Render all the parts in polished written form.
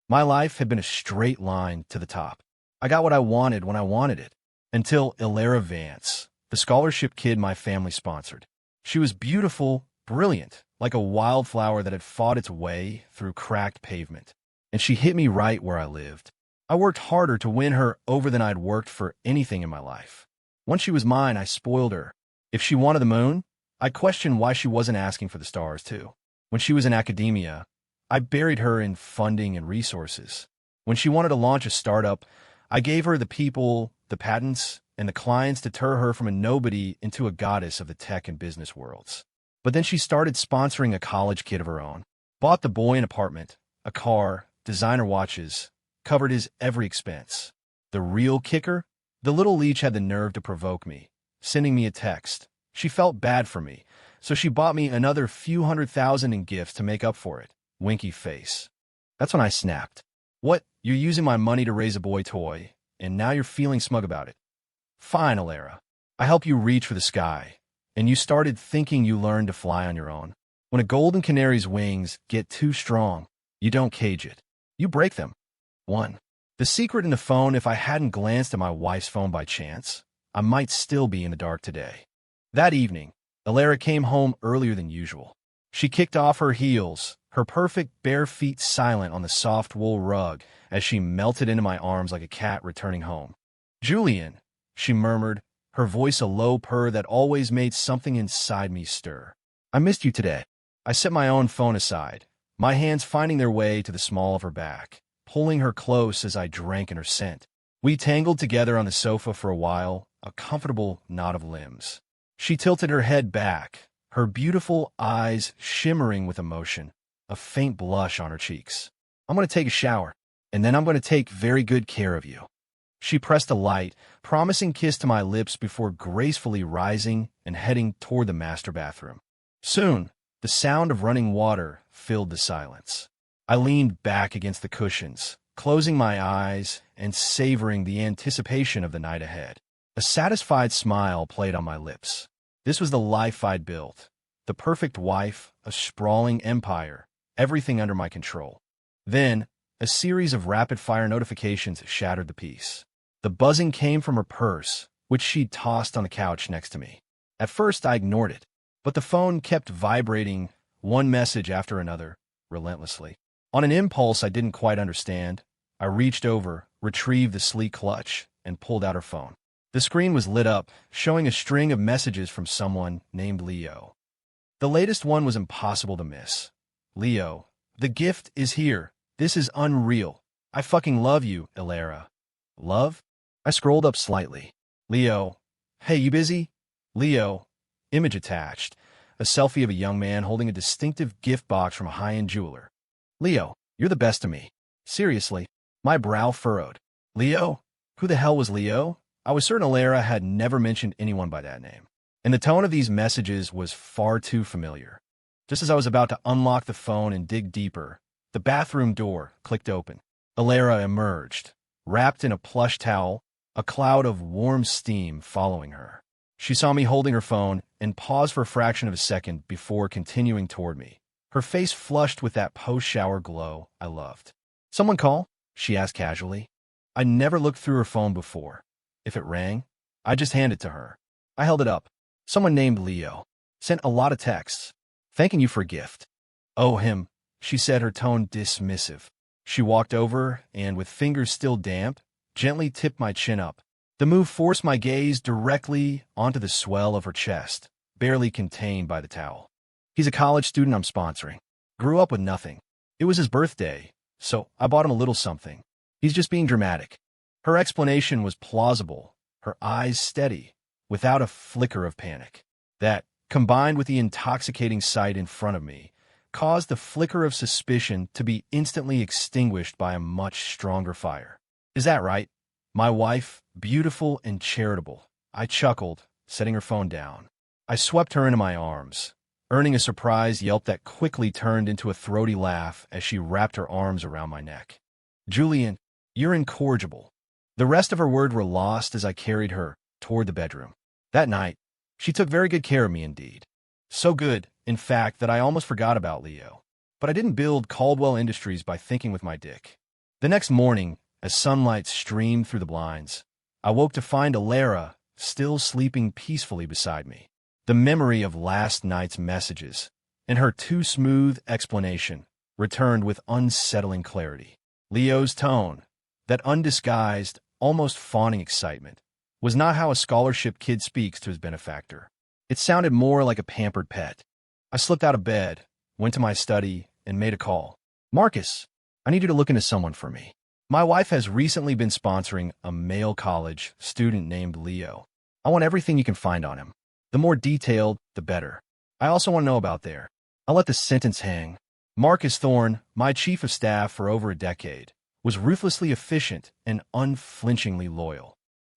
My life had been a straight line to the top. I got what I wanted when I wanted it. Until Elara Vance, the scholarship kid my family sponsored. She was beautiful, brilliant, like a wildflower that had fought its way through cracked pavement. And she hit me right where I lived. I worked harder to win her over than I'd worked for anything in my life. Once she was mine, I spoiled her. If she wanted the moon, I questioned why she wasn't asking for the stars, too. When she was in academia, I buried her in funding and resources. When she wanted to launch a startup, I gave her the people, the patents, and the clients to turn her from a nobody into a goddess of the tech and business worlds. But then she started sponsoring a college kid of her own, bought the boy an apartment, a car, designer watches, covered his every expense. The real kicker? The little leech had the nerve to provoke me, sending me a text. She felt bad for me, so she bought me another few $100,000 in gifts to make up for it. Winky face. That's when I snapped. What? You're using my money to raise a boy toy, and now you're feeling smug about it. Fine, Elara. I help you reach for the sky, and you started thinking you learned to fly on your own. When a golden canary's wings get too strong, you don't cage it. You break them. 1. The secret in the phone: if I hadn't glanced at my wife's phone by chance, I might still be in the dark today. That evening, Elara came home earlier than usual. She kicked off her heels, her perfect bare feet silent on the soft wool rug as she melted into my arms like a cat returning home. "Julian," she murmured, her voice a low purr that always made something inside me stir. "I missed you today." I set my own phone aside, my hands finding their way to the small of her back, pulling her close as I drank in her scent. We tangled together on the sofa for a while, a comfortable knot of limbs. She tilted her head back, her beautiful eyes shimmering with emotion, a faint blush on her cheeks. "I'm going to take a shower, and then I'm going to take very good care of you." She pressed a light, promising kiss to my lips before gracefully rising and heading toward the master bathroom. Soon, the sound of running water filled the silence. I leaned back against the cushions, closing my eyes and savoring the anticipation of the night ahead. A satisfied smile played on my lips. This was the life I'd built. The perfect wife, a sprawling empire, everything under my control. Then, a series of rapid-fire notifications shattered the peace. The buzzing came from her purse, which she'd tossed on the couch next to me. At first, I ignored it, but the phone kept vibrating, one message after another, relentlessly. On an impulse I didn't quite understand, I reached over, retrieved the sleek clutch, and pulled out her phone. The screen was lit up, showing a string of messages from someone named Leo. The latest one was impossible to miss. "Leo, the gift is here. This is unreal. I fucking love you, Elara." Love? I scrolled up slightly. "Leo, hey, you busy?" "Leo," image attached, a selfie of a young man holding a distinctive gift box from a high-end jeweler. "Leo, you're the best to me. Seriously." My brow furrowed. Leo? Who the hell was Leo? I was certain Elara had never mentioned anyone by that name, and the tone of these messages was far too familiar. Just as I was about to unlock the phone and dig deeper, the bathroom door clicked open. Elara emerged, wrapped in a plush towel, a cloud of warm steam following her. She saw me holding her phone and paused for a fraction of a second before continuing toward me, her face flushed with that post-shower glow I loved. "Someone call?" she asked casually. I never looked through her phone before. If it rang, I just handed it to her. I held it up. "Someone named Leo. Sent a lot of texts. Thanking you for a gift." "Oh, him," she said, her tone dismissive. She walked over and, with fingers still damp, gently tipped my chin up. The move forced my gaze directly onto the swell of her chest, barely contained by the towel. "He's a college student I'm sponsoring. Grew up with nothing. It was his birthday, so I bought him a little something. He's just being dramatic." Her explanation was plausible, her eyes steady, without a flicker of panic. That, combined with the intoxicating sight in front of me, caused the flicker of suspicion to be instantly extinguished by a much stronger fire. "Is that right? My wife, beautiful and charitable." I chuckled, setting her phone down. I swept her into my arms, earning a surprised yelp that quickly turned into a throaty laugh as she wrapped her arms around my neck. "Julian, you're incorrigible." The rest of her words were lost as I carried her toward the bedroom. That night, she took very good care of me indeed. So good, in fact, that I almost forgot about Leo. But I didn't build Caldwell Industries by thinking with my dick. The next morning, as sunlight streamed through the blinds, I woke to find Elara still sleeping peacefully beside me. The memory of last night's messages and her too-smooth explanation returned with unsettling clarity. Leo's tone, that undisguised, almost fawning excitement, was not how a scholarship kid speaks to his benefactor. It sounded more like a pampered pet. I slipped out of bed, went to my study, and made a call. "Marcus, I need you to look into someone for me. My wife has recently been sponsoring a male college student named Leo. I want everything you can find on him. The more detailed, the better. I also want to know about there." I'll let the sentence hang. Marcus Thorne, my chief of staff for over a decade, was ruthlessly efficient and unflinchingly loyal.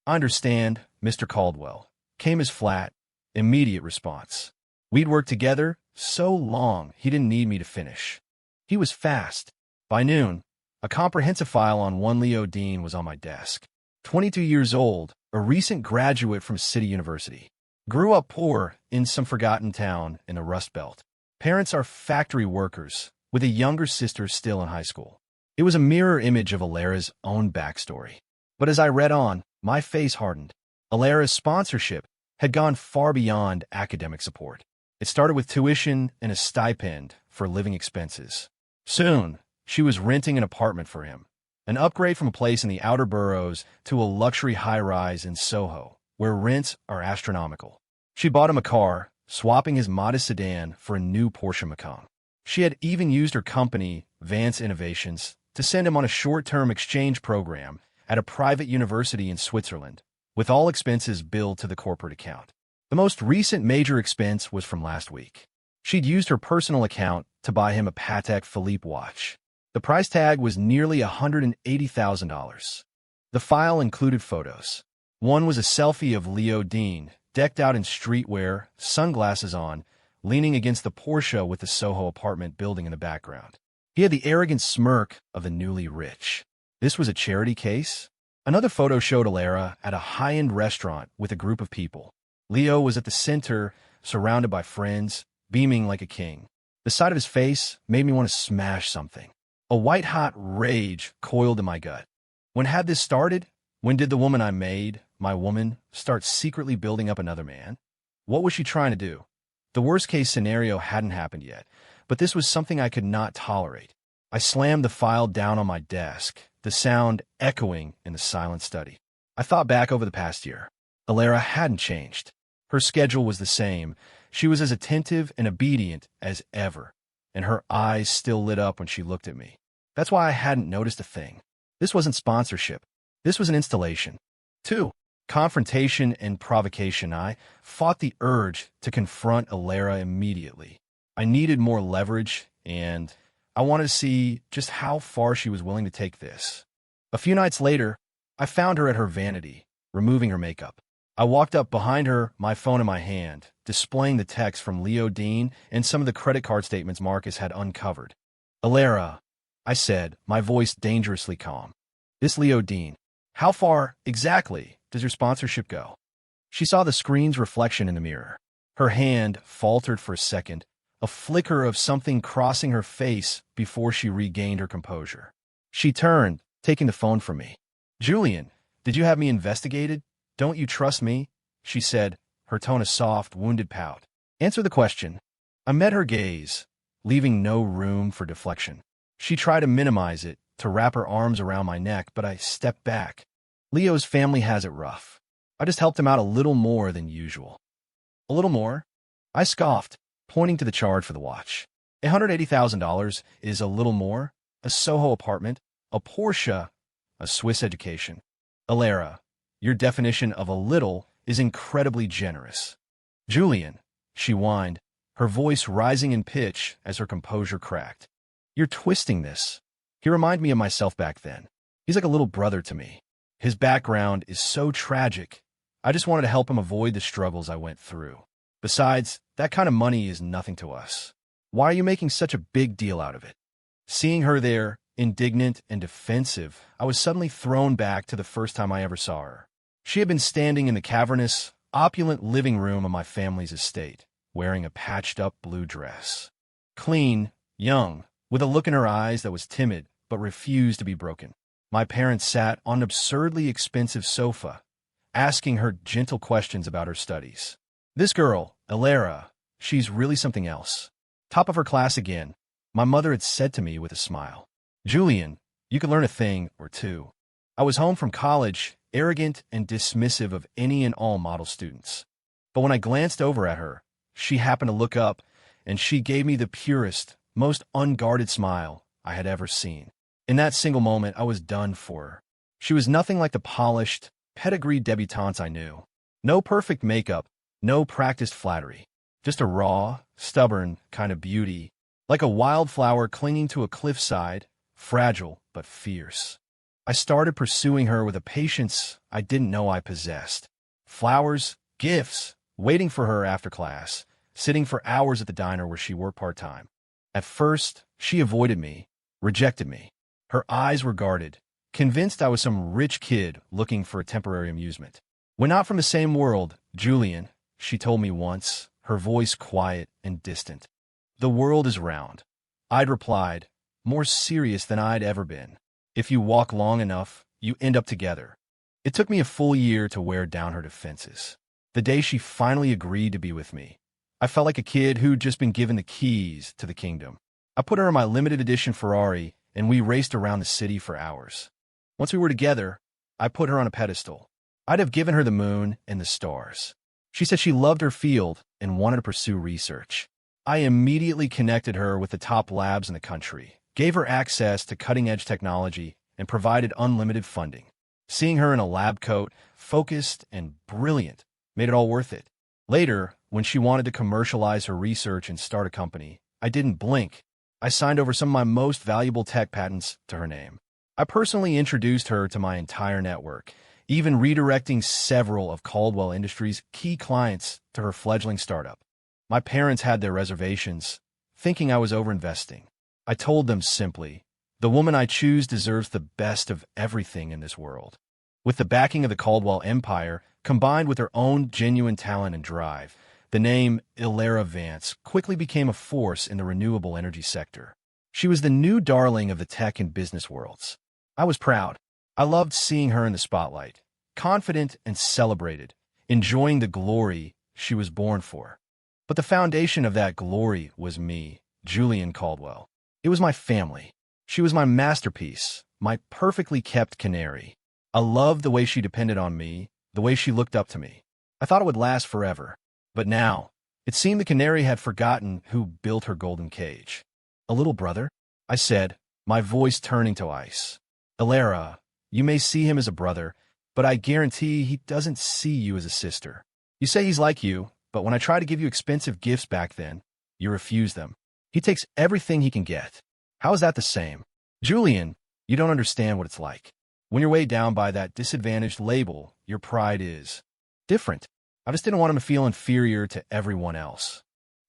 "I understand, Mr. Caldwell," came his flat, immediate response. We'd worked together so long he didn't need me to finish. He was fast. By noon, a comprehensive file on one Leo Dean was on my desk. 22 years old, a recent graduate from City University. Grew up poor in some forgotten town in the Rust Belt. Parents are factory workers, with a younger sister still in high school. It was a mirror image of Elara's own backstory. But as I read on, my face hardened. Elara's sponsorship had gone far beyond academic support. It started with tuition and a stipend for living expenses. Soon, she was renting an apartment for him, an upgrade from a place in the outer boroughs to a luxury high-rise in Soho, where rents are astronomical. She bought him a car, swapping his modest sedan for a new Porsche Macan. She had even used her company, Vance Innovations, to send him on a short-term exchange program at a private university in Switzerland, with all expenses billed to the corporate account. The most recent major expense was from last week. She'd used her personal account to buy him a Patek Philippe watch. The price tag was nearly $180,000. The file included photos. One was a selfie of Leo Dean, decked out in streetwear, sunglasses on, leaning against the Porsche with the Soho apartment building in the background. He had the arrogant smirk of the newly rich. This was a charity case? Another photo showed Elara at a high-end restaurant with a group of people. Leo was at the center, surrounded by friends, beaming like a king. The sight of his face made me want to smash something. A white-hot rage coiled in my gut. When had this started? When did the woman I made, my woman, start secretly building up another man? What was she trying to do? The worst-case scenario hadn't happened yet, but this was something I could not tolerate. I slammed the file down on my desk, the sound echoing in the silent study. I thought back over the past year. Elara hadn't changed. Her schedule was the same. She was as attentive and obedient as ever, and her eyes still lit up when she looked at me. That's why I hadn't noticed a thing. This wasn't sponsorship. This was an installation. 2. Confrontation and provocation. I fought the urge to confront Elara immediately. I needed more leverage, and I wanted to see just how far she was willing to take this. A few nights later, I found her at her vanity, removing her makeup. I walked up behind her, my phone in my hand, displaying the text from Leo Dean and some of the credit card statements Marcus had uncovered. "Elara," I said, my voice dangerously calm. "This Leo Dean, how far, exactly, does your sponsorship go?" She saw the screen's reflection in the mirror. Her hand faltered for a second, a flicker of something crossing her face before she regained her composure. She turned, taking the phone from me. "Julian, did you have me investigated? Don't you trust me?" she said, her tone a soft, wounded pout. "Answer the question." I met her gaze, leaving no room for deflection. She tried to minimize it, to wrap her arms around my neck, but I stepped back. "Leo's family has it rough. I just helped him out a little more than usual." "A little more?" I scoffed, pointing to the charge for the watch. $180,000 is a little more, a Soho apartment, a Porsche, a Swiss education. Elara, your definition of a little is incredibly generous. "Julian," she whined, her voice rising in pitch as her composure cracked. "You're twisting this." He reminded me of myself back then. He's like a little brother to me. His background is so tragic. I just wanted to help him avoid the struggles I went through. Besides, that kind of money is nothing to us. Why are you making such a big deal out of it? Seeing her there, indignant and defensive, I was suddenly thrown back to the first time I ever saw her. She had been standing in the cavernous, opulent living room of my family's estate, wearing a patched-up blue dress. Clean, young, with a look in her eyes that was timid but refused to be broken. My parents sat on an absurdly expensive sofa, asking her gentle questions about her studies. This girl, Elara, she's really something else. Top of her class again, my mother had said to me with a smile. Julian, you can learn a thing or two. I was home from college, arrogant and dismissive of any and all model students. But when I glanced over at her, she happened to look up, and she gave me the purest, most unguarded smile I had ever seen. In that single moment, I was done for her. She was nothing like the polished, pedigreed debutantes I knew. No perfect makeup, no practiced flattery. Just a raw, stubborn kind of beauty, like a wildflower clinging to a cliffside, fragile but fierce. I started pursuing her with a patience I didn't know I possessed. Flowers, gifts, waiting for her after class, sitting for hours at the diner where she worked part-time. At first, she avoided me, rejected me. Her eyes were guarded, convinced I was some rich kid looking for a temporary amusement. We're not from the same world, Julian, she told me once, her voice quiet and distant. The world is round. I'd replied, more serious than I'd ever been. If you walk long enough, you end up together. It took me a full year to wear down her defenses. The day she finally agreed to be with me, I felt like a kid who'd just been given the keys to the kingdom. I put her in my limited edition Ferrari, and we raced around the city for hours. Once we were together, I put her on a pedestal. I'd have given her the moon and the stars. She said she loved her field and wanted to pursue research. I immediately connected her with the top labs in the country, gave her access to cutting-edge technology, and provided unlimited funding. Seeing her in a lab coat, focused and brilliant, made it all worth it. Later, when she wanted to commercialize her research and start a company, I didn't blink. I signed over some of my most valuable tech patents to her name. I personally introduced her to my entire network, even redirecting several of Caldwell Industries' key clients to her fledgling startup. My parents had their reservations, thinking I was overinvesting. I told them simply, the woman I choose deserves the best of everything in this world. With the backing of the Caldwell empire, combined with her own genuine talent and drive, the name Elara Vance quickly became a force in the renewable energy sector. She was the new darling of the tech and business worlds. I was proud. I loved seeing her in the spotlight, confident and celebrated, enjoying the glory she was born for. But the foundation of that glory was me, Julian Caldwell. It was my family. She was my masterpiece, my perfectly kept canary. I loved the way she depended on me, the way she looked up to me. I thought it would last forever. But now, it seemed the canary had forgotten who built her golden cage. A little brother? I said, my voice turning to ice. Elara, you may see him as a brother, but I guarantee he doesn't see you as a sister. You say he's like you, but when I try to give you expensive gifts back then, you refuse them. He takes everything he can get. How is that the same? Julian, you don't understand what it's like. When you're weighed down by that disadvantaged label, your pride is different. I just didn't want him to feel inferior to everyone else.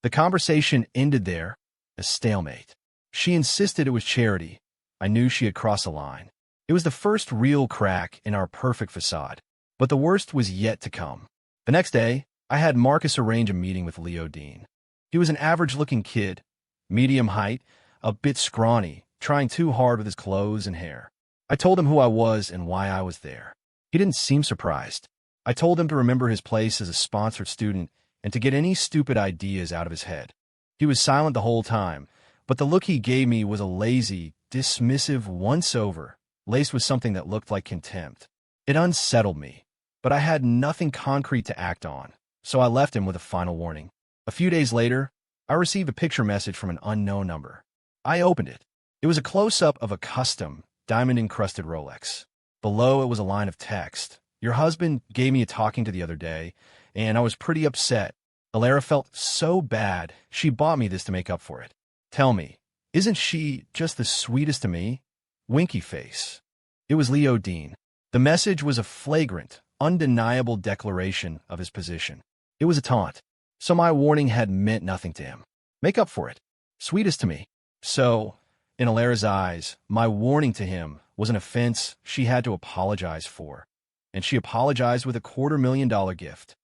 The conversation ended there, a stalemate. She insisted it was charity. I knew she had crossed a line. It was the first real crack in our perfect facade. But the worst was yet to come. The next day, I had Marcus arrange a meeting with Leo Dean. He was an average-looking kid, medium height, a bit scrawny, trying too hard with his clothes and hair. I told him who I was and why I was there. He didn't seem surprised. I told him to remember his place as a sponsored student and to get any stupid ideas out of his head. He was silent the whole time, but the look he gave me was a lazy, dismissive once-over, laced with something that looked like contempt. It unsettled me, but I had nothing concrete to act on, so I left him with a final warning. A few days later, I received a picture message from an unknown number. I opened it. It was a close-up of a custom, diamond-encrusted Rolex. Below it was a line of text. Your husband gave me a talking to the other day, and I was pretty upset. Elara felt so bad, she bought me this to make up for it. Tell me, isn't she just the sweetest to me? Winky face. It was Leo Dean. The message was a flagrant, undeniable declaration of his position. It was a taunt, so my warning had meant nothing to him. Make up for it. Sweetest to me. So, in Elara's eyes, my warning to him was an offense she had to apologize for. And she apologized with a $250,000 gift.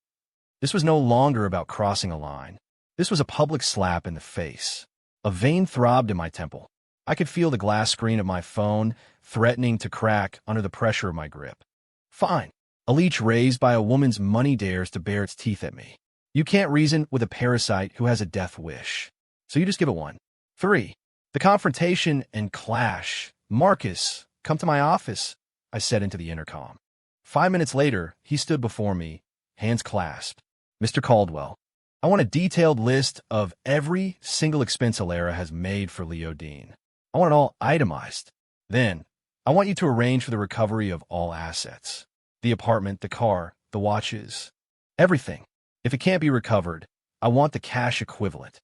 This was no longer about crossing a line. This was a public slap in the face. A vein throbbed in my temple. I could feel the glass screen of my phone threatening to crack under the pressure of my grip. Fine. A leech raised by a woman's money dares to bare its teeth at me. You can't reason with a parasite who has a death wish. So you just give it one. 3. The confrontation and clash. Marcus, come to my office, I said into the intercom. 5 minutes later, he stood before me, hands clasped. Mr. Caldwell, I want a detailed list of every single expense Elara has made for Leo Dean. I want it all itemized. Then, I want you to arrange for the recovery of all assets. The apartment, the car, the watches, everything. If it can't be recovered, I want the cash equivalent.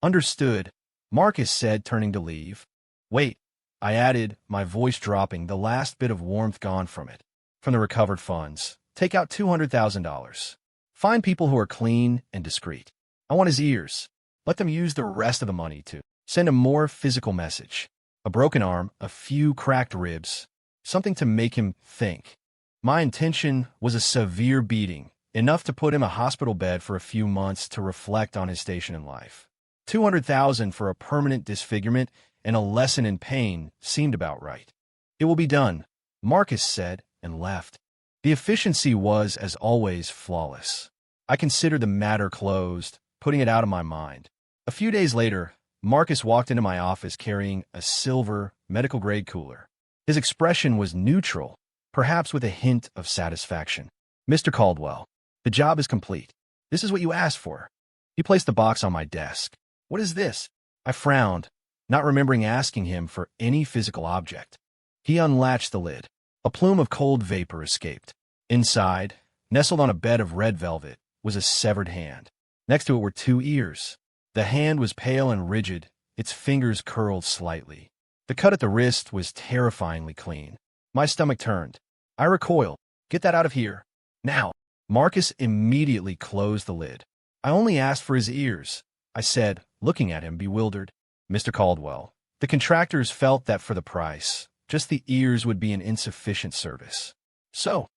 Understood, Marcus said, turning to leave. Wait, I added, my voice dropping, the last bit of warmth gone from it. From the recovered funds, take out $200,000. Find people who are clean and discreet. I want his ears. Let them use the rest of the money to send a more physical message. A broken arm, a few cracked ribs, something to make him think. My intention was a severe beating, enough to put him in a hospital bed for a few months to reflect on his station in life. $200,000 for a permanent disfigurement and a lesson in pain seemed about right. It will be done, Marcus said, and left. The efficiency was, as always, flawless. I considered the matter closed, putting it out of my mind. A few days later, Marcus walked into my office carrying a silver, medical-grade cooler. His expression was neutral, perhaps with a hint of satisfaction. Mr. Caldwell, the job is complete. This is what you asked for. He placed the box on my desk. What is this? I frowned, not remembering asking him for any physical object. He unlatched the lid. A plume of cold vapor escaped. Inside, nestled on a bed of red velvet, was a severed hand. Next to it were 2 ears. The hand was pale and rigid, its fingers curled slightly. The cut at the wrist was terrifyingly clean. My stomach turned. I recoiled. Get that out of here. Now. Marcus immediately closed the lid. I only asked for his ears, I said, looking at him bewildered. Mr. Caldwell, the contractors felt that for the price, just the ears would be an insufficient service. So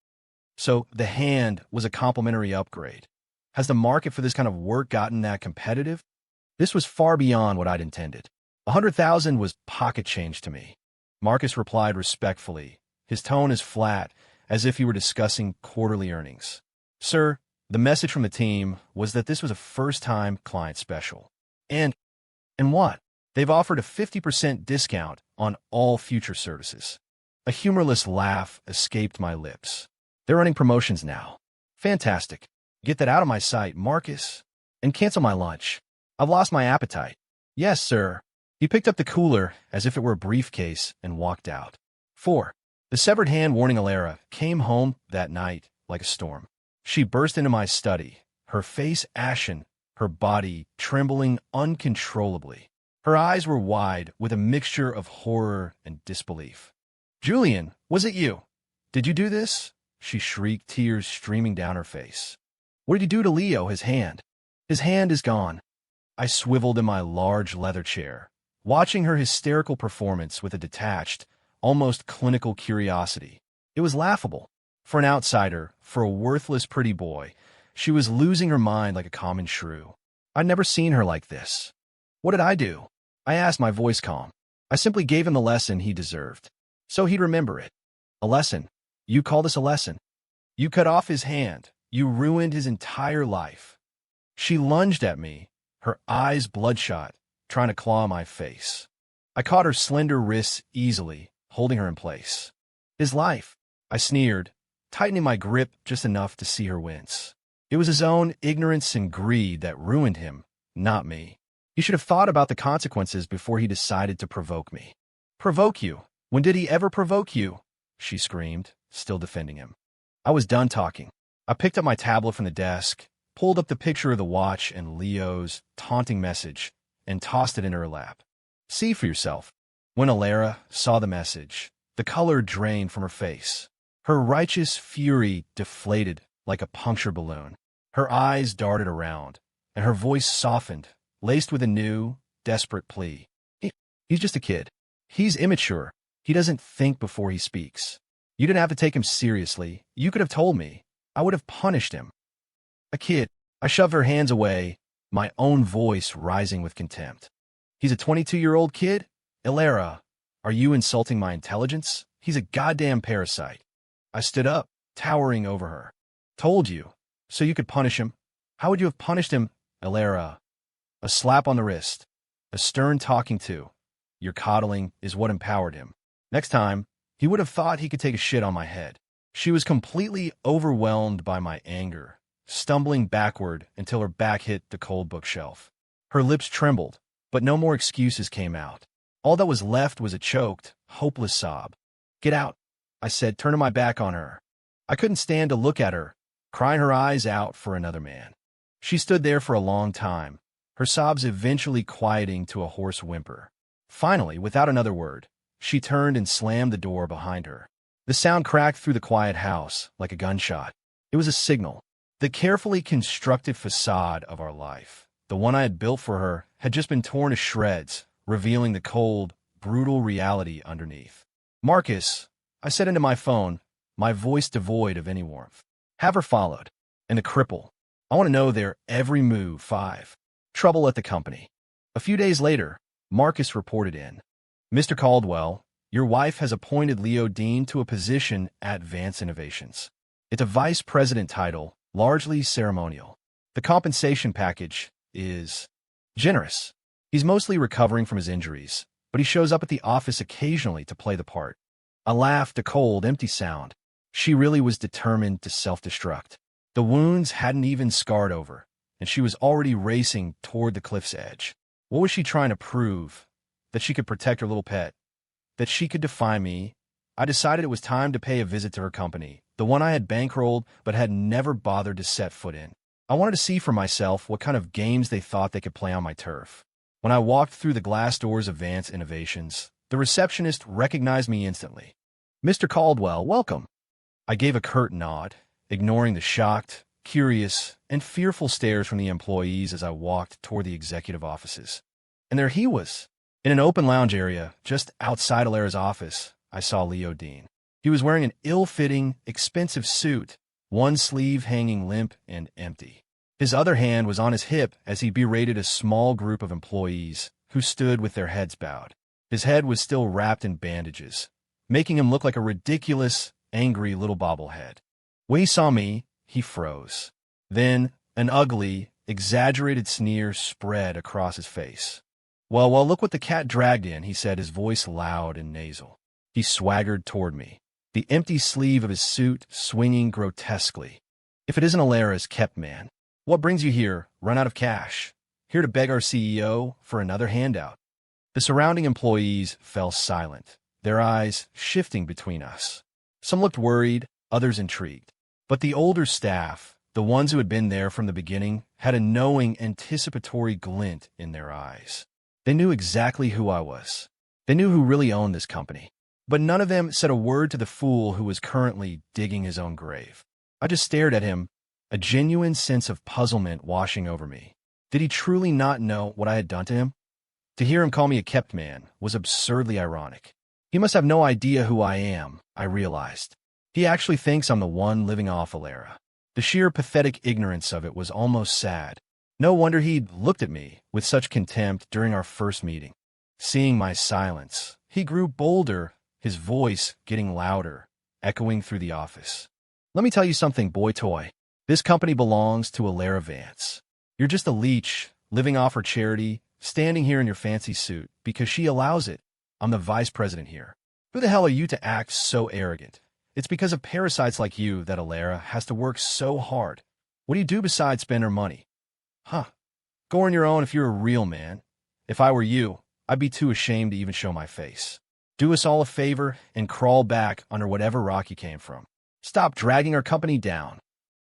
the hand was a complimentary upgrade. Has the market for this kind of work gotten that competitive? This was far beyond what I'd intended. $100,000 was pocket change to me. Marcus replied respectfully, his tone as flat as if he were discussing quarterly earnings. Sir, the message from the team was that this was a first-time client special. And what? They've offered a 50% discount on all future services. A humorless laugh escaped my lips. They're running promotions now. Fantastic. Get that out of my sight, Marcus. And cancel my lunch. I've lost my appetite. Yes, sir. He picked up the cooler as if it were a briefcase and walked out. 4. The severed hand warning Elara came home that night like a storm. She burst into my study, her face ashen, her body trembling uncontrollably. Her eyes were wide with a mixture of horror and disbelief. Julian, was it you? Did you do this? She shrieked, tears streaming down her face. What did you do to Leo, his hand? His hand is gone. I swiveled in my large leather chair, watching her hysterical performance with a detached, almost clinical curiosity. It was laughable. For an outsider, for a worthless pretty boy, she was losing her mind like a common shrew. I'd never seen her like this. What did I do? I asked, my voice calm. I simply gave him the lesson he deserved, so he'd remember it. A lesson? You call this a lesson? You cut off his hand. You ruined his entire life. She lunged at me, her eyes bloodshot, trying to claw my face. I caught her slender wrists easily, holding her in place. His life, I sneered, tightening my grip just enough to see her wince. It was his own ignorance and greed that ruined him, not me. He should have thought about the consequences before he decided to provoke me. Provoke you? When did he ever provoke you? She screamed, still defending him. I was done talking. I picked up my tablet from the desk, pulled up the picture of the watch and Leo's taunting message, and tossed it in her lap. See for yourself. When Elara saw the message, the color drained from her face. Her righteous fury deflated like a punctured balloon. Her eyes darted around, and her voice softened, laced with a new, desperate plea. He's just a kid. He's immature. He doesn't think before he speaks. You didn't have to take him seriously. You could have told me. I would have punished him. A kid. I shoved her hands away, my own voice rising with contempt. He's a 22-year-old kid? Elara, are you insulting my intelligence? He's a goddamn parasite. I stood up, towering over her. Told you. So you could punish him? How would you have punished him, Elara? A slap on the wrist. A stern talking to. Your coddling is what empowered him. Next time, he would have thought he could take a shit on my head. She was completely overwhelmed by my anger, stumbling backward until her back hit the cold bookshelf. Her lips trembled, but no more excuses came out. All that was left was a choked, hopeless sob. Get out, I said, turning my back on her. I couldn't stand to look at her, crying her eyes out for another man. She stood there for a long time, her sobs eventually quieting to a hoarse whimper. Finally, without another word, she turned and slammed the door behind her. The sound cracked through the quiet house like a gunshot. It was a signal. The carefully constructed facade of our life, the one I had built for her, had just been torn to shreds, revealing the cold, brutal reality underneath. Marcus, I said into my phone, my voice devoid of any warmth. Have her followed. And the cripple. I want to know their every move. 5. Trouble at the company. A few days later, Marcus reported in. Mr. Caldwell, your wife has appointed Leo Dean to a position at Vance Innovations. It's a vice president title, largely ceremonial. The compensation package is generous. He's mostly recovering from his injuries, but he shows up at the office occasionally to play the part. I laughed, a cold, empty sound. She really was determined to self-destruct. The wounds hadn't even scarred over, and she was already racing toward the cliff's edge. What was she trying to prove? That she could protect her little pet? That she could defy me? I decided it was time to pay a visit to her company, the one I had bankrolled but had never bothered to set foot in. I wanted to see for myself what kind of games they thought they could play on my turf. When I walked through the glass doors of Vance Innovations, the receptionist recognized me instantly. Mr. Caldwell, welcome. I gave a curt nod, ignoring the shocked, curious, and fearful stares from the employees as I walked toward the executive offices. And there he was. In an open lounge area, just outside Elara's office, I saw Leo Dean. He was wearing an ill-fitting, expensive suit, one sleeve hanging limp and empty. His other hand was on his hip as he berated a small group of employees who stood with their heads bowed. His head was still wrapped in bandages, making him look like a ridiculous, angry little bobblehead. When he saw me, he froze. Then, an ugly, exaggerated sneer spread across his face. Well, look what the cat dragged in, he said, his voice loud and nasal. He swaggered toward me, the empty sleeve of his suit swinging grotesquely. If it isn't Elara's kept man, what brings you here? Run out of cash? Here to beg our CEO for another handout? The surrounding employees fell silent, their eyes shifting between us. Some looked worried, others intrigued. But the older staff, the ones who had been there from the beginning, had a knowing, anticipatory glint in their eyes. They knew exactly who I was. They knew who really owned this company. But none of them said a word to the fool who was currently digging his own grave. I just stared at him, a genuine sense of puzzlement washing over me. Did he truly not know what I had done to him? To hear him call me a kept man was absurdly ironic. He must have no idea who I am, I realized. He actually thinks I'm the one living off Elara. The sheer pathetic ignorance of it was almost sad. No wonder he'd looked at me with such contempt during our first meeting. Seeing my silence, he grew bolder, his voice getting louder, echoing through the office. Let me tell you something, boy toy. This company belongs to Elara Vance. You're just a leech, living off her charity, standing here in your fancy suit, because she allows it. I'm the vice president here. Who the hell are you to act so arrogant? It's because of parasites like you that Elara has to work so hard. What do you do besides spend her money? Huh. Go on your own if you're a real man. If I were you, I'd be too ashamed to even show my face. Do us all a favor and crawl back under whatever rock you came from. Stop dragging our company down.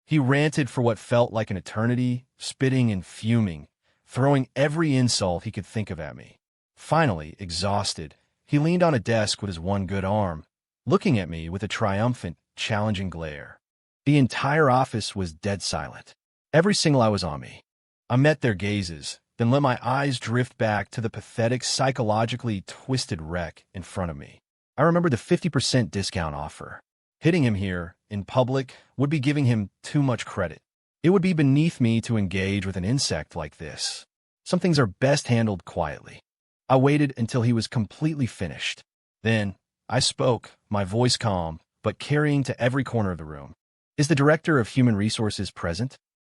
He ranted for what felt like an eternity, spitting and fuming, throwing every insult he could think of at me. Finally, exhausted, he leaned on a desk with his one good arm, looking at me with a triumphant, challenging glare. The entire office was dead silent. Every single eye was on me. I met their gazes, then let my eyes drift back to the pathetic, psychologically twisted wreck in front of me. I remembered the 50% discount offer. Hitting him here, in public, would be giving him too much credit. It would be beneath me to engage with an insect like this. Some things are best handled quietly. I waited until he was completely finished. Then, I spoke, my voice calm, but carrying to every corner of the room. Is the director of human resources present?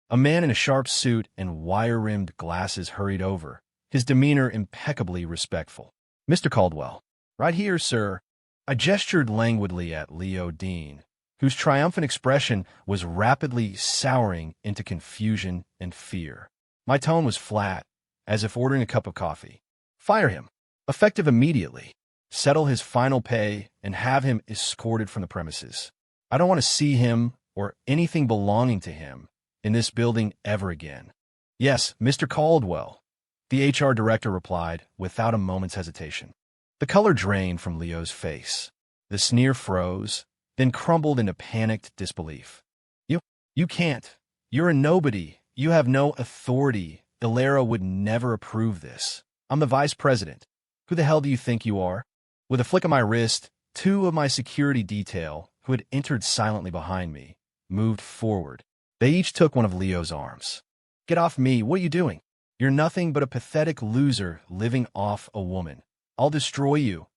A man in a sharp suit and wire-rimmed glasses hurried over, his demeanor impeccably respectful. Mr. Caldwell. Right here, sir. I gestured languidly at Leo Dean, whose triumphant expression was rapidly souring into confusion and fear. My tone was flat, as if ordering a cup of coffee. Fire him. Effective immediately. Settle his final pay and have him escorted from the premises. I don't want to see him or anything belonging to him in this building ever again. Yes, Mr. Caldwell, the HR director replied without a moment's hesitation. The color drained from Leo's face. The sneer froze, then crumbled into panicked disbelief. You can't. You're a nobody. You have no authority. Elara would never approve this. I'm the vice president. Who the hell do you think you are? With a flick of my wrist, two of my security detail, who had entered silently behind me, moved forward. They each took one of Leo's arms. Get off me. What are you doing? You're nothing but a pathetic loser living off a woman. I'll destroy you.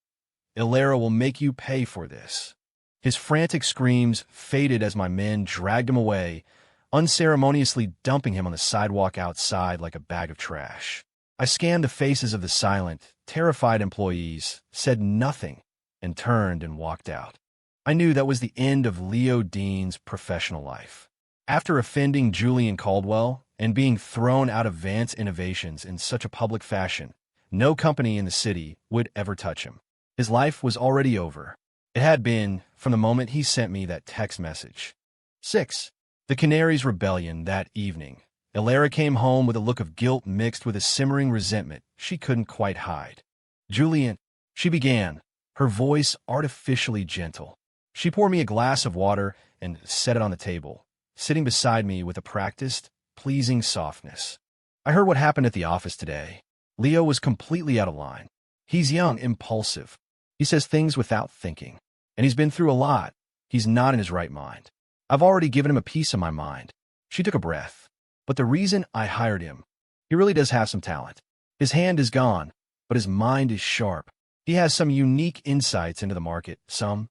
Elara will make you pay for this. His frantic screams faded as my men dragged him away, unceremoniously dumping him on the sidewalk outside like a bag of trash. I scanned the faces of the silent, terrified employees, said nothing, and turned and walked out. I knew that was the end of Leo Dean's professional life. After offending Julian Caldwell and being thrown out of Vance Innovations in such a public fashion, no company in the city would ever touch him. His life was already over. It had been from the moment he sent me that text message. 6. The Canary's rebellion that evening. Elara came home with a look of guilt mixed with a simmering resentment she couldn't quite hide. Julian, she began, her voice artificially gentle. She poured me a glass of water and set it on the table, sitting beside me with a practiced, pleasing softness. I heard what happened at the office today. Leo was completely out of line. He's young, impulsive. He says things without thinking. And he's been through a lot. He's not in his right mind. I've already given him a piece of my mind. She took a breath. But the reason I hired him, he really does have some talent. His hand is gone, but his mind is sharp. He has some unique insights into the market, some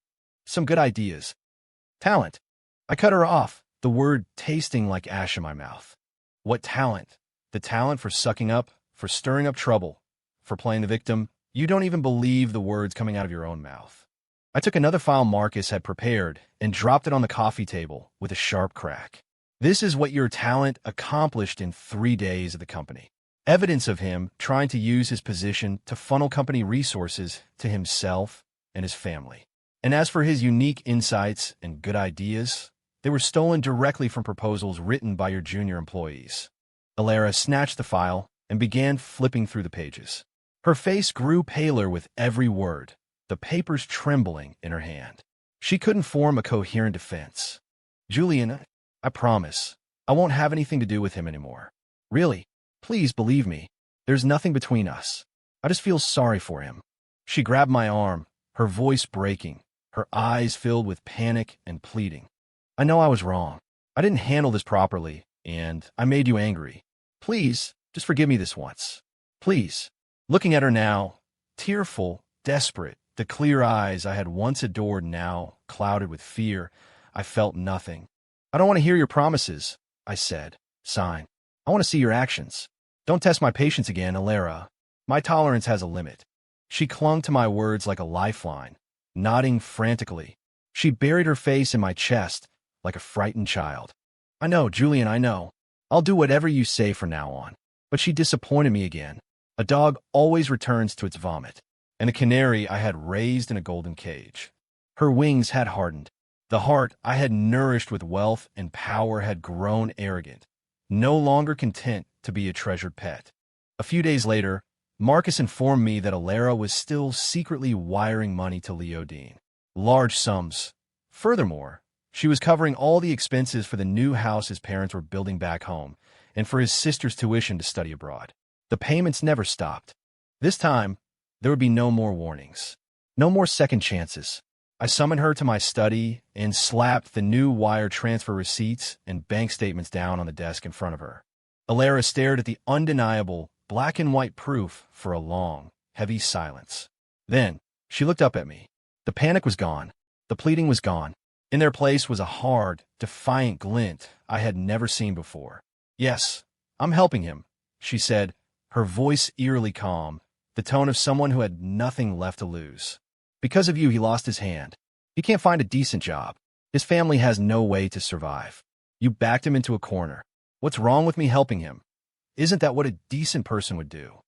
good ideas. Talent. I cut her off, the word tasting like ash in my mouth. What talent? The talent for sucking up, for stirring up trouble, for playing the victim. You don't even believe the words coming out of your own mouth. I took another file Marcus had prepared and dropped it on the coffee table with a sharp crack. This is what your talent accomplished in 3 days of the company. Evidence of him trying to use his position to funnel company resources to himself and his family. And as for his unique insights and good ideas, they were stolen directly from proposals written by your junior employees. Elara snatched the file and began flipping through the pages. Her face grew paler with every word, the papers trembling in her hand. She couldn't form a coherent defense. Julian, I promise, I won't have anything to do with him anymore. Really, please believe me, there's nothing between us. I just feel sorry for him. She grabbed my arm, her voice breaking, her eyes filled with panic and pleading. I know I was wrong. I didn't handle this properly, and I made you angry. Please, just forgive me this once. Please. Looking at her now, tearful, desperate, the clear eyes I had once adored now clouded with fear, I felt nothing. I don't want to hear your promises, I said, sighing. I want to see your actions. Don't test my patience again, Elara. My tolerance has a limit. She clung to my words like a lifeline, nodding frantically. She buried her face in my chest like a frightened child. I know, Julian, I know. I'll do whatever you say from now on. But she disappointed me again. A dog always returns to its vomit, and the canary I had raised in a golden cage. Her wings had hardened. The heart I had nourished with wealth and power had grown arrogant, no longer content to be a treasured pet. A few days later, Marcus informed me that Elara was still secretly wiring money to Leo Dean. Large sums. Furthermore, she was covering all the expenses for the new house his parents were building back home, and for his sister's tuition to study abroad. The payments never stopped. This time, there would be no more warnings. No more second chances. I summoned her to my study and slapped the new wire transfer receipts and bank statements down on the desk in front of her. Elara stared at the undeniable black and white proof for a long, heavy silence. Then, she looked up at me. The panic was gone. The pleading was gone. In their place was a hard, defiant glint I had never seen before. "Yes, I'm helping him," she said, her voice eerily calm, the tone of someone who had nothing left to lose. "Because of you, he lost his hand. He can't find a decent job. His family has no way to survive. You backed him into a corner. What's wrong with me helping him? Isn't that what a decent person would do?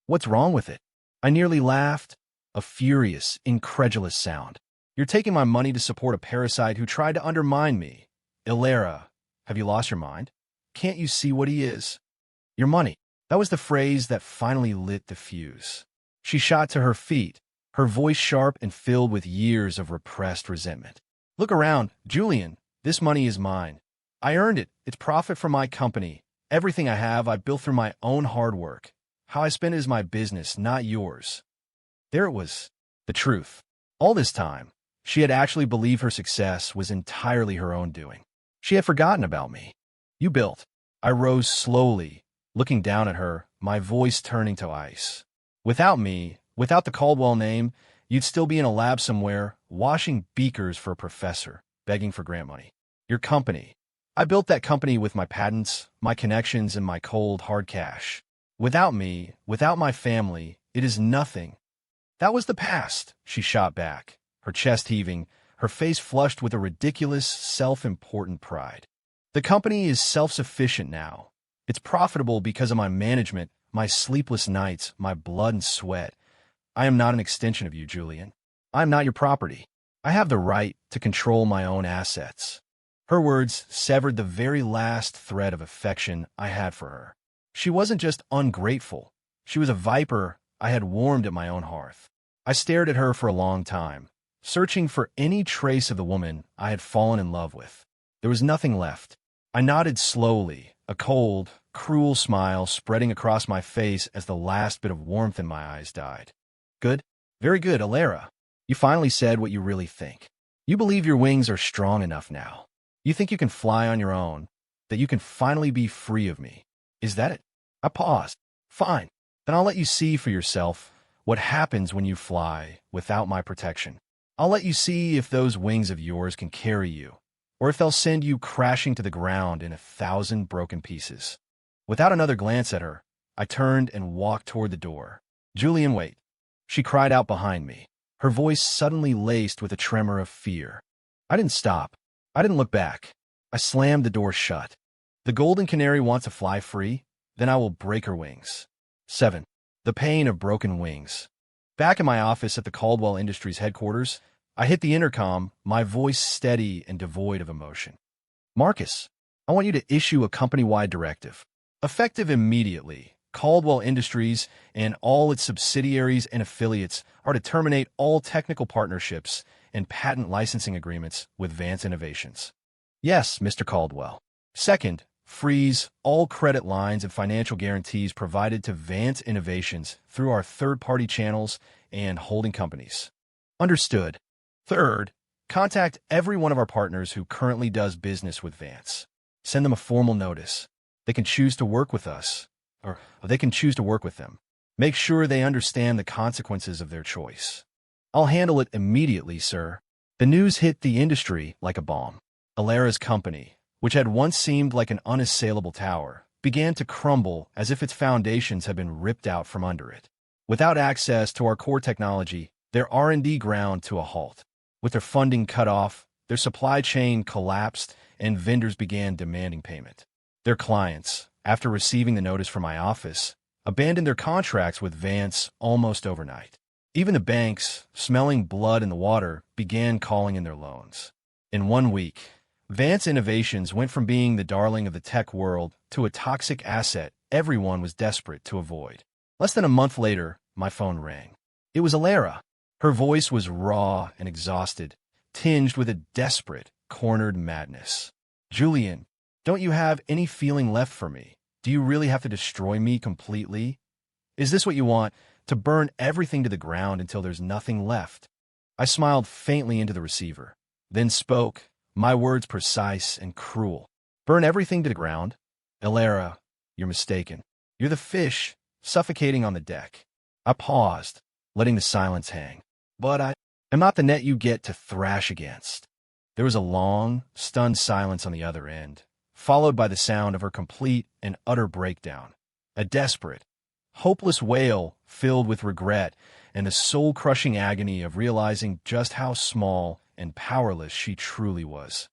What's wrong with it?" I nearly laughed, a furious, incredulous sound. "You're taking my money to support a parasite who tried to undermine me. Elara, have you lost your mind? Can't you see what he is? Your money." That was the phrase that finally lit the fuse. She shot to her feet, her voice sharp and filled with years of repressed resentment. "Look around, Julian. This money is mine. I earned it. It's profit from my company. Everything I have, I built through my own hard work. How I spend it is my business, not yours." There it was, the truth. All this time, she had actually believed her success was entirely her own doing. She had forgotten about me. "You built." I rose slowly, looking down at her, my voice turning to ice. "Without me, without the Caldwell name, you'd still be in a lab somewhere, washing beakers for a professor, begging for grant money. Your company. I built that company with my patents, my connections, and my cold, hard cash. Without me, without my family, it is nothing." "That was the past," she shot back, her chest heaving, her face flushed with a ridiculous, self-important pride. "The company is self-sufficient now. It's profitable because of my management, my sleepless nights, my blood and sweat. I am not an extension of you, Julian. I am not your property. I have the right to control my own assets." Her words severed the very last thread of affection I had for her. She wasn't just ungrateful. She was a viper I had warmed at my own hearth. I stared at her for a long time, searching for any trace of the woman I had fallen in love with. There was nothing left. I nodded slowly, a cold, cruel smile spreading across my face as the last bit of warmth in my eyes died. "Good. Very good, Elara. You finally said what you really think. You believe your wings are strong enough now. You think you can fly on your own, that you can finally be free of me. Is that it?" I paused. "Fine. Then I'll let you see for yourself what happens when you fly without my protection. I'll let you see if those wings of yours can carry you, or if they'll send you crashing to the ground in 1,000 broken pieces." Without another glance at her, I turned and walked toward the door. "Julian, wait." She cried out behind me, her voice suddenly laced with a tremor of fear. I didn't stop. I didn't look back. I slammed the door shut. The golden canary wants to fly free? Then I will break her wings. 7. The pain of broken wings. Back in my office at the Caldwell Industries headquarters, I hit the intercom, my voice steady and devoid of emotion. "Marcus, I want you to issue a company-wide directive. Effective immediately, Caldwell Industries and all its subsidiaries and affiliates are to terminate all technical partnerships and patent licensing agreements with Vance Innovations." "Yes, Mr. Caldwell." "Second, freeze all credit lines and financial guarantees provided to Vance Innovations through our third-party channels and holding companies." "Understood." "Third, contact every one of our partners who currently does business with Vance. Send them a formal notice. They can choose to work with us, or they can choose to work with them. Make sure they understand the consequences of their choice." "I'll handle it immediately, sir." The news hit the industry like a bomb. Elara's company, which had once seemed like an unassailable tower, began to crumble as if its foundations had been ripped out from under it. Without access to our core technology, their R&D ground to a halt. With their funding cut off, their supply chain collapsed, and vendors began demanding payment. Their clients, after receiving the notice from my office, abandoned their contracts with Vance almost overnight. Even the banks, smelling blood in the water, began calling in their loans. In 1 week, Vance Innovations went from being the darling of the tech world to a toxic asset everyone was desperate to avoid. Less than a month later, my phone rang. It was Elara. Her voice was raw and exhausted, tinged with a desperate, cornered madness. "Julian, don't you have any feeling left for me? Do you really have to destroy me completely? Is this what you want, to burn everything to the ground until there's nothing left?" I smiled faintly into the receiver, then spoke, my words precise and cruel. "Burn everything to the ground? Elara, you're mistaken. You're the fish, suffocating on the deck. I paused, letting the silence hang. But I am not the net you get to thrash against. There was a long, stunned silence on the other end, followed by the sound of her complete and utter breakdown. A desperate, hopeless wail filled with regret and the soul-crushing agony of realizing just how small and powerless she truly was.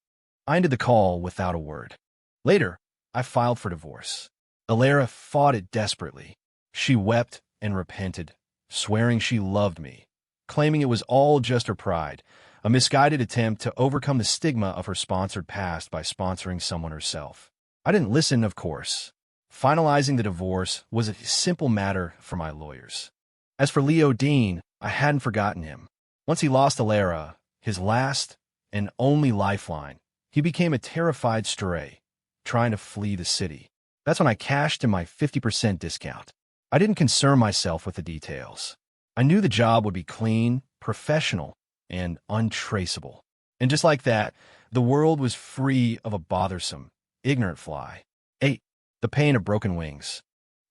I ended the call without a word. Later, I filed for divorce. Elara fought it desperately. She wept and repented, swearing she loved me, claiming it was all just her pride, a misguided attempt to overcome the stigma of her sponsored past by sponsoring someone herself. I didn't listen, of course. Finalizing the divorce was a simple matter for my lawyers. As for Leo Dean, I hadn't forgotten him. Once he lost Elara, his last and only lifeline, he became a terrified stray, trying to flee the city. That's when I cashed in my 50% discount. I didn't concern myself with the details. I knew the job would be clean, professional, and untraceable. And just like that, the world was free of a bothersome, ignorant fly. 8. The pain of broken wings.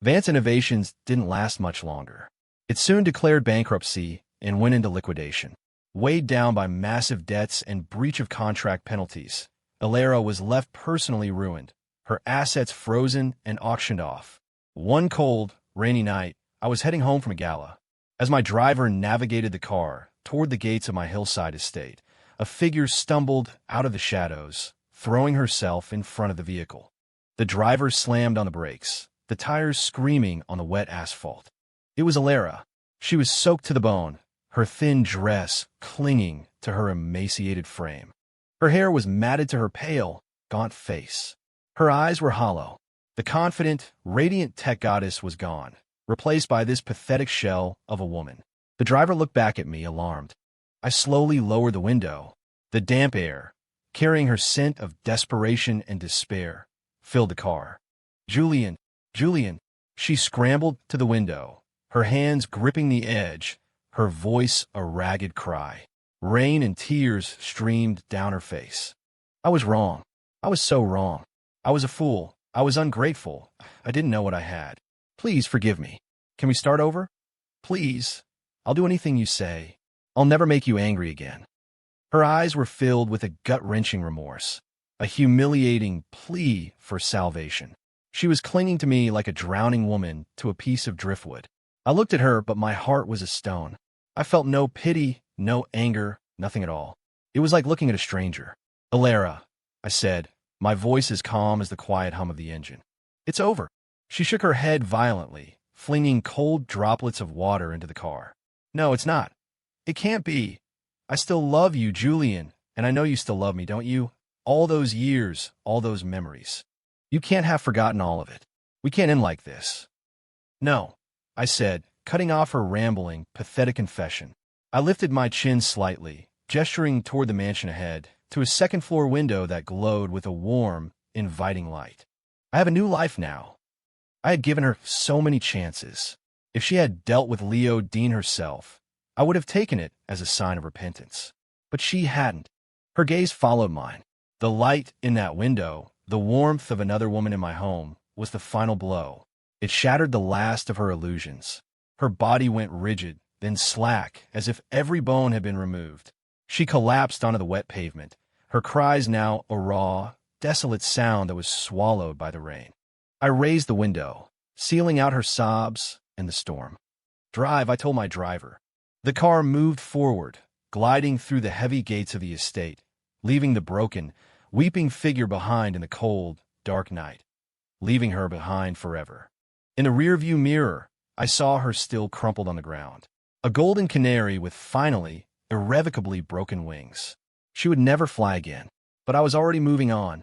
Vance Innovations didn't last much longer. It soon declared bankruptcy and went into liquidation. Weighed down by massive debts and breach of contract penalties, Elara was left personally ruined, her assets frozen and auctioned off. One cold, rainy night, I was heading home from a gala. As my driver navigated the car toward the gates of my hillside estate, a figure stumbled out of the shadows, throwing herself in front of the vehicle. The driver slammed on the brakes, the tires screaming on the wet asphalt. It was Elara. She was soaked to the bone, her thin dress clinging to her emaciated frame. Her hair was matted to her pale, gaunt face. Her eyes were hollow. The confident, radiant tech goddess was gone, replaced by this pathetic shell of a woman. The driver looked back at me, alarmed. I slowly lowered the window. The damp air, carrying her scent of desperation and despair, filled the car. Julian, Julian, she scrambled to the window, her hands gripping the edge, her voice a ragged cry. Rain and tears streamed down her face. I was wrong. I was so wrong. I was a fool. I was ungrateful. I didn't know what I had. Please forgive me. Can we start over? Please. I'll do anything you say. I'll never make you angry again. Her eyes were filled with a gut-wrenching remorse, a humiliating plea for salvation. She was clinging to me like a drowning woman to a piece of driftwood. I looked at her, but my heart was a stone. I felt no pity, no anger, nothing at all. It was like looking at a stranger. Elara, I said, my voice as calm as the quiet hum of the engine. It's over. She shook her head violently, flinging cold droplets of water into the car. No, it's not. It can't be. I still love you, Julian, and I know you still love me, don't you? All those years, all those memories. You can't have forgotten all of it. We can't end like this. No, I said, cutting off her rambling, pathetic confession. I lifted my chin slightly, gesturing toward the mansion ahead, to a second-floor window that glowed with a warm, inviting light. I have a new life now. I had given her so many chances. If she had dealt with Leo Dean herself, I would have taken it as a sign of repentance. But she hadn't. Her gaze followed mine. The light in that window, the warmth of another woman in my home, was the final blow. It shattered the last of her illusions. Her body went rigid, then slack, as if every bone had been removed. She collapsed onto the wet pavement, her cries now a raw, desolate sound that was swallowed by the rain. I raised the window, sealing out her sobs and the storm. Drive, I told my driver. The car moved forward, gliding through the heavy gates of the estate, leaving the broken, weeping figure behind in the cold, dark night, leaving her behind forever. In the rearview mirror, I saw her still crumpled on the ground, a golden canary with finally, irrevocably broken wings. She would never fly again, but I was already moving on,